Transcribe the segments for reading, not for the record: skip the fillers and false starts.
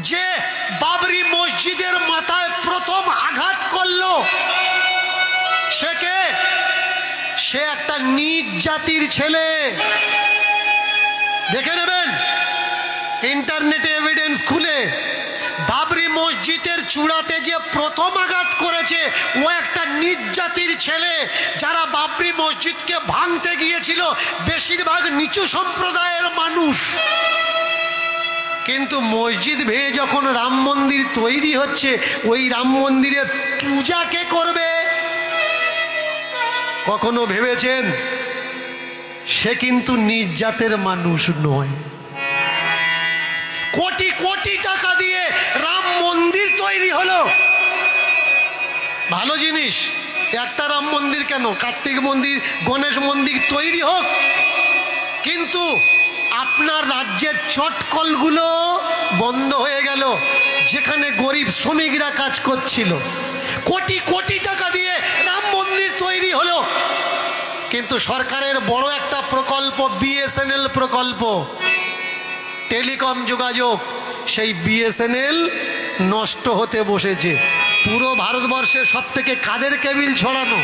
যে বাবরি মসজিদের মাথায় প্রথম আঘাত করলো সে কে? সে একটা নীচ জাতির ছেলে। দেখে নেবেন ইন্টারনেটে এভিডেন্স খুলে। বাবরি মসজিদের চূড়াতে যে প্রথম আঘাত করেছে ও একটা নীচ জাতির ছেলে। যারা বাবরি মসজিদকে ভাঙতে গিয়েছিল বেশিরভাগ নিচু সম্প্রদায়ের মানুষ। কিন্তু মসজিদ ভেঙে যখন রাম মন্দির তৈরি হচ্ছে, ওই রাম মন্দিরে পূজা কে করবে? কখনো ভেবেছেন? সে কিন্তু নিজ জাতের মানুষ নয়। কোটি কোটি টাকা দিয়ে রাম মন্দির তৈরি হলো, ভালো জিনিস। একটা রাম মন্দির কেন, কার্তিক মন্দির, গণেশ মন্দির তৈরি হোক, কিন্তু আপনার রাজ্যের চটকলগুলো বন্ধ হয়ে গেল, যেখানে গরিব শ্রমিকরা কাজ করছিল। কোটি কোটি টাকা দিয়ে রাম মন্দির তৈরি হলো, কিন্তু সরকারের বড় একটা প্রকল্প বিএসএনএল প্রকল্প, টেলিকম যোগাযোগ, সেই বিএসএনএল নষ্ট হতে বসেছে। পুরো ভারতবর্ষে সব থেকে কাদের কেবিল ছড়ানো?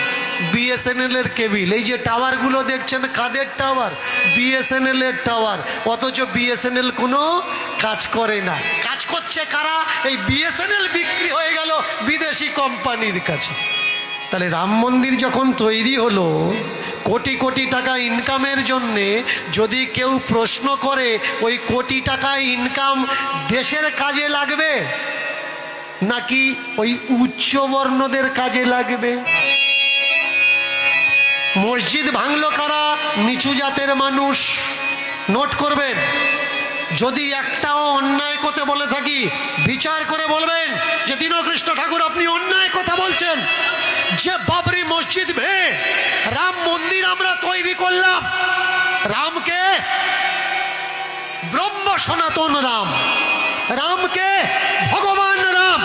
বিএসএনএল এর কেবিল। এই যে টাওয়ারগুলো দেখছেন কাদের টাওয়ার? বিএসএনএল এর টাওয়ার। অথচ বিএসএনএল কোনো কাজ করে না। কাজ করছে কারা? এই বিএসএনএল বিক্রি হয়ে গেল বিদেশি কোম্পানির কাছে। তাহলে রাম মন্দির যখন তৈরি হলো কোটি কোটি টাকা ইনকামের জন্যে, যদি কেউ প্রশ্ন করে ওই কোটি টাকা ইনকাম দেশের কাজে লাগবে নাকি ওই উচ্চ বর্ণদের কাজে লাগবে? মসজিদ ভাঙলো কারা? নিচু জাতের মানুষ। নোট করবেন, যদি একটাও অন্যায় কথা বলে থাকি বিচার করে বলবেন যে দীনকৃষ্ণ ঠাকুর আপনি অন্যায় কথা বলছেন। যে বাবরি মসজিদ ভেঙে রাম মন্দির আমরা তৈরি করলাম, রামকে ব্রহ্ম সনাতন রাম, রামকে ভগবান রাম,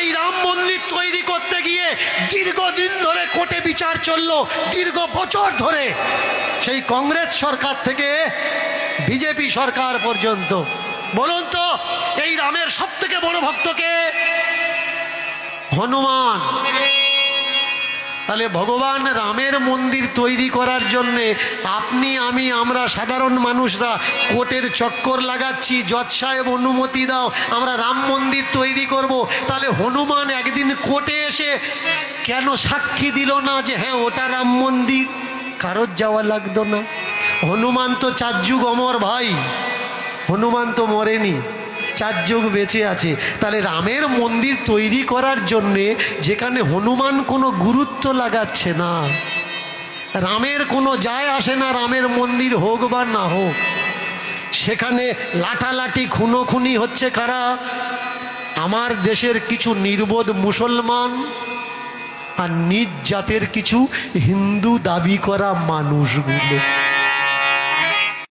এই রাম মন্দির তৈরি করতে গিয়ে দীর্ঘদিন ধরে কোর্টে বিচার চললো, দীর্ঘ বছর ধরে, সেই কংগ্রেস সরকার থেকে বিজেপি সরকার পর্যন্ত। বলুন তো এই রামের সব থেকে বড় ভক্তকে? হনুমান। তাহলে ভগবান রামের মন্দির তৈরি করার জন্যে আপনি আমি আমরা সাধারণ মানুষরা কোর্টের চক্কর লাগাচ্ছি, জজ সাহেব অনুমতি দাও আমরা রাম মন্দির তৈরি করব। তাহলে হনুমান একদিন কোর্টে এসে কেন সাক্ষী দিল না যে হ্যাঁ ওটা রাম মন্দির? কারোর যাওয়া লাগতো না। হনুমান তো 4 যুগ অমর ভাই, হনুমান তো মরেনি, 4 যুগ বেঁচে আছে। তাহলে রামের মন্দির তৈরি করার জন্যে যেখানে হনুমান কোনো গুরুত্ব লাগাচ্ছে না, রামের কোনো যায় আসে না রামের মন্দির হোক বা না হোক, সেখানে লাঠালাঠি খুনোখুনি হচ্ছে কারা? আমার দেশের কিছু নির্বোধ মুসলমান আর নিজ জাতের কিছু হিন্দু দাবি করা মানুষগুলো।